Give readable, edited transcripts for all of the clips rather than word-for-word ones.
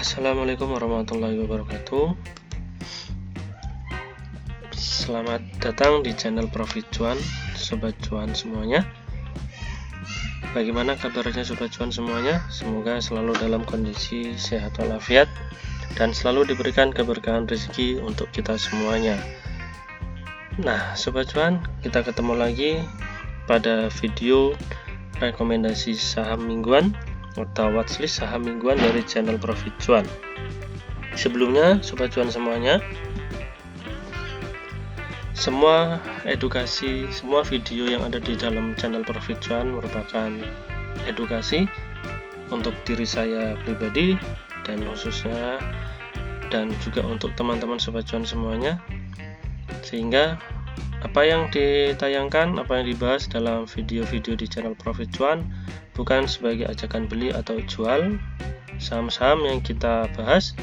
Assalamualaikum warahmatullahi wabarakatuh. Selamat datang di channel Profit Cuan, Sobat Cuan semuanya. Bagaimana kabarnya Sobat Cuan semuanya? Semoga selalu dalam kondisi sehat walafiat dan selalu diberikan keberkahan rezeki untuk kita semuanya. Nah, Sobat Cuan, kita ketemu lagi pada video rekomendasi saham mingguan atau watchlist saham mingguan dari channel Profit Cuan. Sebelumnya, Sobat Cuan semuanya, semua edukasi, semua video yang ada di dalam channel Profit Cuan merupakan edukasi untuk diri saya pribadi dan khususnya dan juga untuk teman-teman Sobat Cuan semuanya, sehingga apa yang ditayangkan, apa yang dibahas dalam video-video di channel Profit Cuan bukan sebagai ajakan beli atau jual. Saham-saham yang kita bahas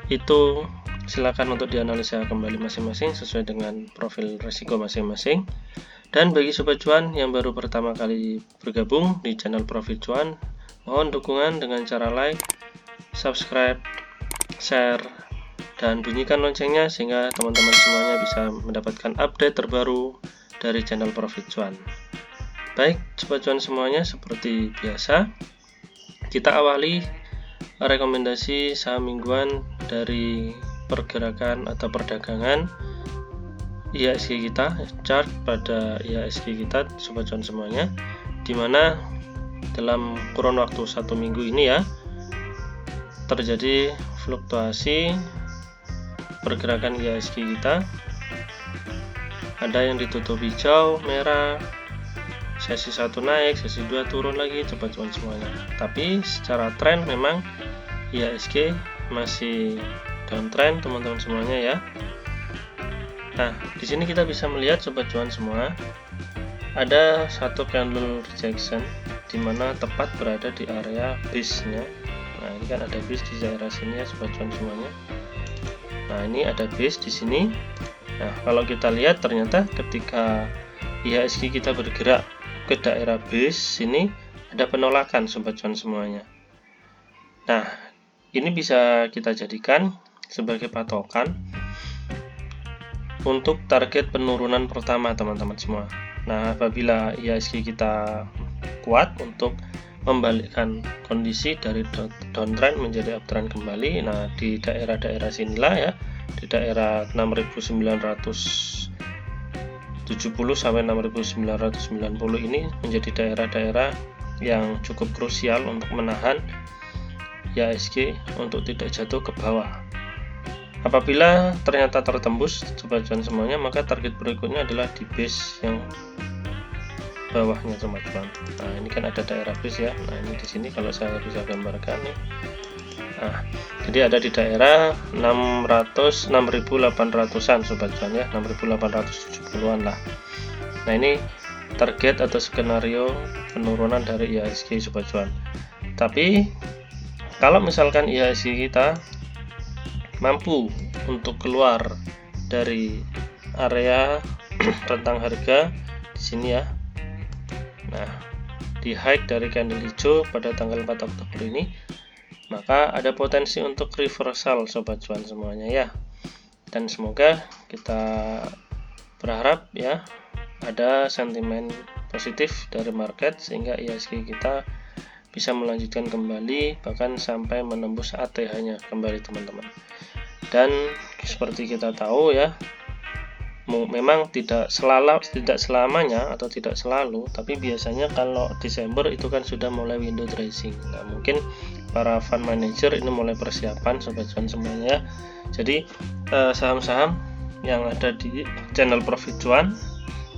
itu silakan untuk dianalisa kembali masing-masing sesuai dengan profil risiko masing-masing. Dan bagi Sobat Cuan yang baru pertama kali bergabung di channel Profit Cuan, mohon dukungan dengan cara like, subscribe, share, dan bunyikan loncengnya sehingga teman-teman semuanya bisa mendapatkan update terbaru dari channel Profit Cuan. Baik, Sobat Cuan semuanya, seperti biasa kita awali rekomendasi saham mingguan dari pergerakan atau perdagangan IHSG kita, chart pada IHSG kita Sobat Cuan semuanya, dimana dalam kurun waktu 1 minggu ini ya terjadi fluktuasi pergerakan IHSG kita. Ada yang ditutup hijau, merah, sesi 1 naik, sesi 2 turun lagi, Sobat Cuan semuanya. Tapi secara tren memang IHSG masih downtrend teman-teman semuanya ya. Nah, di sini kita bisa melihat Sobat Cuan semua, ada satu candle rejection di mana tepat berada di area base-nya. Nah, ini kan ada base di daerah sini ya Sobat Cuan semuanya. Nah, ini ada base di sini. Nah, kalau kita lihat ternyata ketika IHSG kita bergerak ke daerah base sini ada penolakan Sobat Cuan semuanya. Nah, ini bisa kita jadikan sebagai patokan untuk target penurunan pertama teman-teman semua. Nah, apabila IHSG kita kuat untuk membalikkan kondisi dari downtrend menjadi uptrend kembali, nah di daerah-daerah sinilah ya, di daerah 6.970 sampai 6.990 ini menjadi daerah-daerah yang cukup krusial untuk menahan IHSG untuk tidak jatuh ke bawah. Apabila ternyata tertembus Sobat Cuan semuanya, maka target berikutnya adalah di base yang bawahnya Sobat Cuan. Nah, ini kan ada daerah base ya. Nah, ini di sini kalau saya bisa gambarkan nih. Nah, jadi ada di daerah 6.800-an Sobat Cuan ya, 6.870-an lah. Nah, ini target atau skenario penurunan dari IHSG Sobat Cuan. Tapi kalau misalkan IHSG kita mampu untuk keluar dari area rentang harga di sini ya. Nah, di high dari candle hijau pada tanggal 4 Oktober ini, maka ada potensi untuk reversal Sobat Cuan semuanya ya. Dan semoga kita berharap ya ada sentimen positif dari market sehingga IHSG kita bisa melanjutkan kembali bahkan sampai menembus ATH-nya kembali teman-teman. Dan seperti kita tahu ya, memang tidak selamanya atau tidak selalu, tapi biasanya kalau Desember itu kan sudah mulai window dressing. Nah, mungkin para fund manager ini mulai persiapan Sobat Cuan semuanya. Jadi saham-saham yang ada di channel Profit Cuan,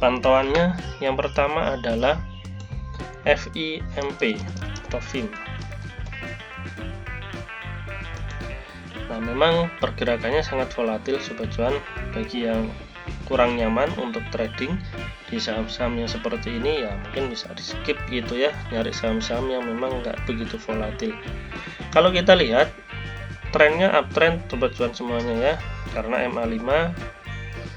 pantauannya yang pertama adalah FIMP atau FIM. Nah, memang pergerakannya sangat volatil Sobat Cuan. Bagi yang kurang nyaman untuk trading di saham-saham yang seperti ini ya mungkin bisa di skip gitu ya, nyari saham-saham yang memang nggak begitu volatil. Kalau kita lihat trennya uptrend Sobat Cuan semuanya ya, karena MA5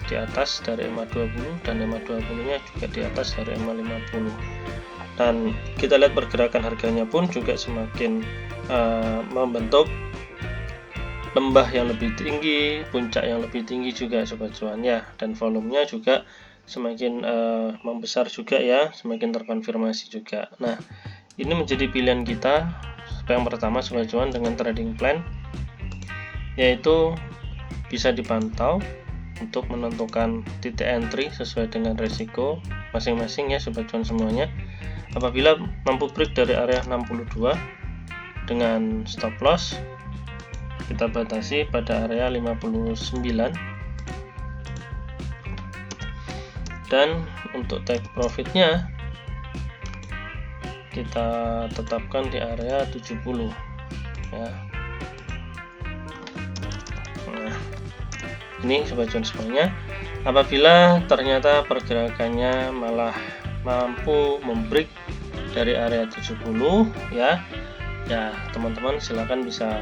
di atas dari MA20 dan MA20 nya juga di atas dari MA50. Dan kita lihat pergerakan harganya pun juga semakin membentuk lembah yang lebih tinggi, puncak yang lebih tinggi juga sobat cuan ya, dan volumenya juga semakin membesar juga ya, semakin terkonfirmasi juga. Nah, ini menjadi pilihan kita yang pertama sobat cuan dengan trading plan, yaitu bisa dipantau untuk menentukan titik entry sesuai dengan resiko masing-masing ya sobat cuan semuanya. Apabila mampu break dari area 62 dengan stop loss, kita batasi pada area 59, dan untuk take profitnya kita tetapkan di area 70 ya. Nah, ini sobat cuan semuanya, apabila ternyata pergerakannya malah mampu membreak dari area 70 ya, teman-teman silakan bisa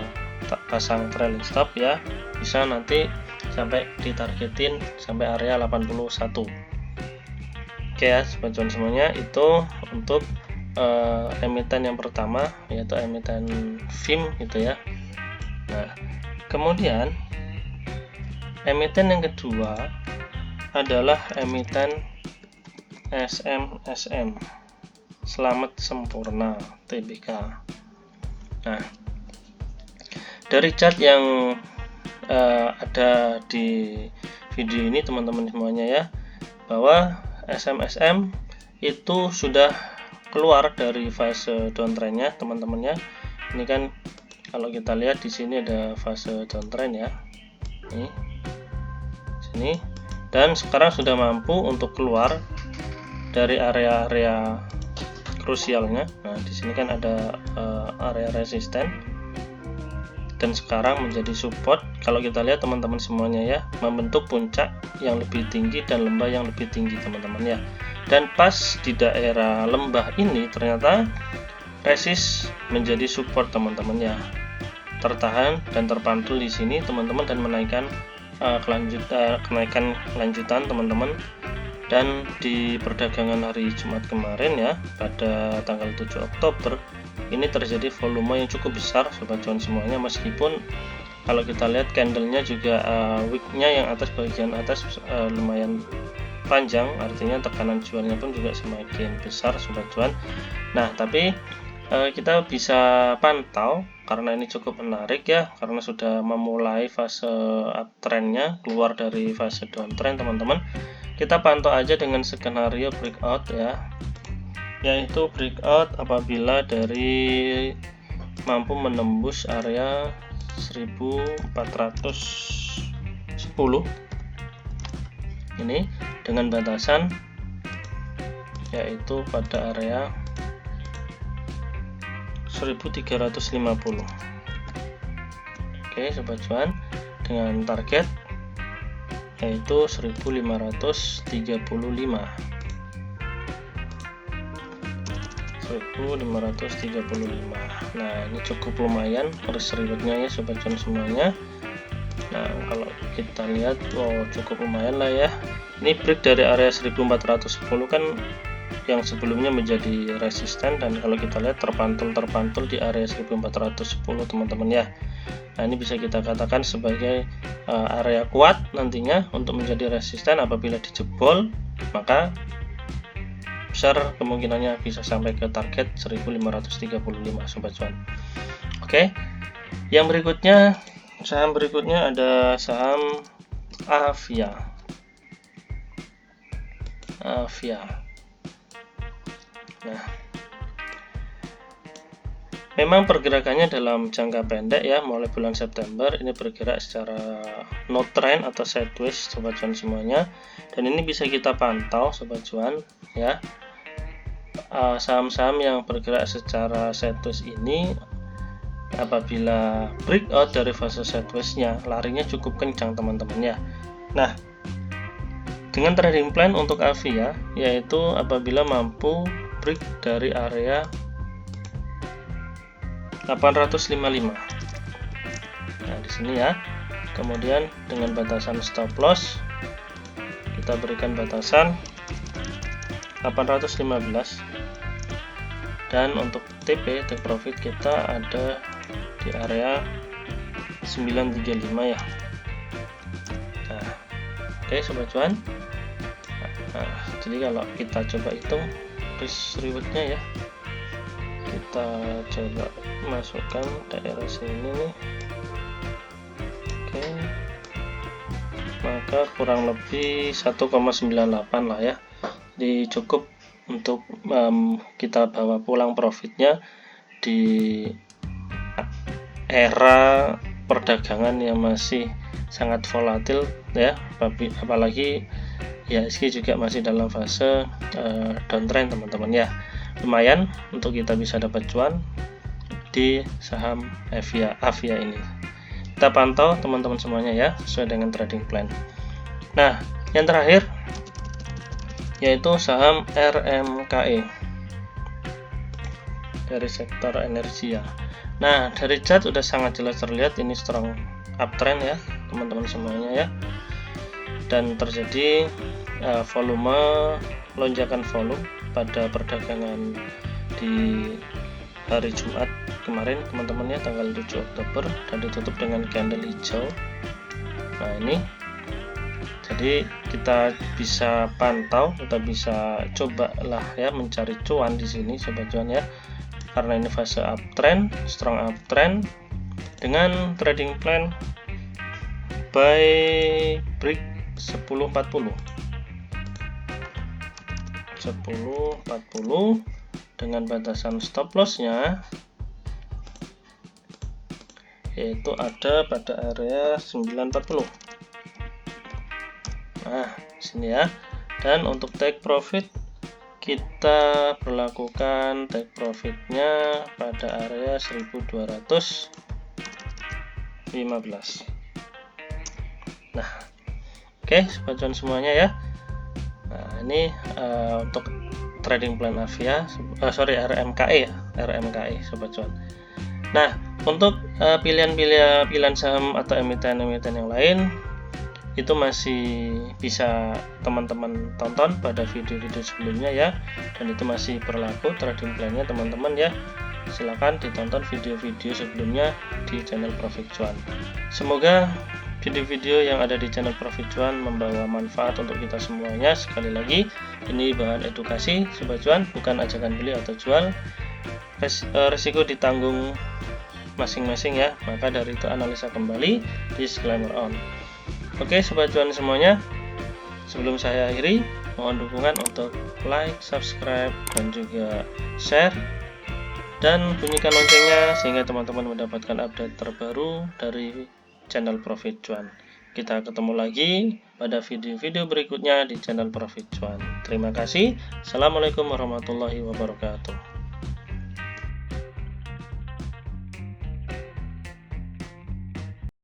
pasang trailing stop ya, bisa nanti sampai ditargetin sampai area 81. Oke ya sobat cuan semuanya, itu untuk emiten yang pertama, yaitu emiten FIM gitu ya. Nah, kemudian emiten yang kedua adalah emiten SMSM, Selamat Sempurna Tbk. Nah, dari chart yang ada di video ini teman-teman semuanya ya, bahwa SMSM itu sudah keluar dari fase downtrendnya teman-teman ya. Ini kan kalau kita lihat di sini ada fase downtrend ya, ini sini, dan sekarang sudah mampu untuk keluar dari area-area krusialnya. Nah, di sini kan ada area resisten dan sekarang menjadi support. Kalau kita lihat teman-teman semuanya ya, membentuk puncak yang lebih tinggi dan lembah yang lebih tinggi teman-teman ya. Dan pas di daerah lembah ini ternyata resist menjadi support teman-teman ya, tertahan dan terpantul di sini teman-teman, dan menaikkan kenaikan lanjutan teman-teman. Dan di perdagangan hari Jumat kemarin ya, pada tanggal 7 Oktober ini terjadi volume yang cukup besar sobat cuan semuanya, meskipun kalau kita lihat candlenya juga wicknya yang atas, bagian atas lumayan panjang, artinya tekanan jualnya pun juga semakin besar sobat cuan. Nah, tapi kita bisa pantau karena ini cukup menarik ya, karena sudah memulai fase uptrendnya, keluar dari fase downtrend teman-teman. Kita pantau aja dengan skenario breakout ya, yaitu breakout apabila dari mampu menembus area 1410 ini dengan batasan yaitu pada area 1350. Oke sobat cuan, dengan target yaitu 1535. Nah, ini cukup lumayan risk rewardnya ya sobat cuan semuanya. Nah, kalau kita lihat, wow, cukup lumayan lah ya. Ini break dari area 1410 kan yang sebelumnya menjadi resisten, dan kalau kita lihat terpantul di area 1410 teman-teman ya. Nah, ini bisa kita katakan sebagai area kuat nantinya untuk menjadi resisten. Apabila dijebol, maka besar kemungkinannya bisa sampai ke target 1535 sobat cuan. Oke, yang berikutnya, saham berikutnya ada saham Avia. Nah, memang pergerakannya dalam jangka pendek ya, mulai bulan September ini bergerak secara no trend atau sideways sobat cuan semuanya, dan ini bisa kita pantau sobat cuan ya. Saham-saham yang bergerak secara sideways ini apabila breakout dari fase sideways-nya, larinya cukup kencang teman-teman ya. Nah, dengan trading plan untuk Avia, yaitu apabila mampu break dari area 855. Nah, di sini ya. Kemudian dengan batasan stop loss kita berikan batasan 815. Dan untuk TP, take profit, kita ada di area 935 ya. Nah, oke sobat cuan. Nah, jadi kalau kita coba hitung risk rewardnya ya, kita coba masukkan daerah sini nih. Oke, maka kurang lebih 1,98 lah ya. Jadi cukup untuk kita bawa pulang profitnya di era perdagangan yang masih sangat volatil ya, apalagi IHSG juga masih dalam fase downtrend teman-teman ya. Lumayan untuk kita bisa dapat cuan di saham Avia ini. Kita pantau teman-teman semuanya ya, sesuai dengan trading plan. Nah, yang terakhir yaitu saham RMKE dari sektor energi ya. Nah, dari chart udah sangat jelas terlihat ini strong uptrend ya teman-teman semuanya ya, dan terjadi lonjakan volume pada perdagangan di hari Jumat kemarin teman-teman ya, tanggal 7 Oktober, dan ditutup dengan candle hijau. Nah, ini jadi kita bisa pantau, kita bisa coba lah ya mencari cuan di sini sobat cuan ya, karena ini fase uptrend, strong uptrend dengan trading plan buy break 10.40 dengan batasan stop lossnya yaitu ada pada area 9.40. Nah, sini ya. Dan untuk take profit kita berlakukan take profitnya pada area 1215. Nah, oke sobat cuan semuanya ya. Nah, ini untuk trading plan Avia, RMKE ya, RMKE sobat cuan. Nah, untuk pilihan saham atau emiten-emiten yang lain itu masih bisa teman-teman tonton pada video-video sebelumnya ya, dan itu masih berlaku trading plannya teman-teman ya. Silahkan ditonton video-video sebelumnya di channel Profit Cuan. Semoga video-video yang ada di channel Profit Cuan membawa manfaat untuk kita semuanya. Sekali lagi, ini bahan edukasi sobat cuan, bukan ajakan beli atau jual. Resiko ditanggung masing-masing ya, maka dari itu analisa kembali, disclaimer on. Oke sobat cuan semuanya, sebelum saya akhiri, mohon dukungan untuk like, subscribe, dan juga share, dan bunyikan loncengnya sehingga teman-teman mendapatkan update terbaru dari channel Profit Cuan. Kita ketemu lagi pada video-video berikutnya di channel Profit Cuan. Terima kasih. Assalamualaikum warahmatullahi wabarakatuh.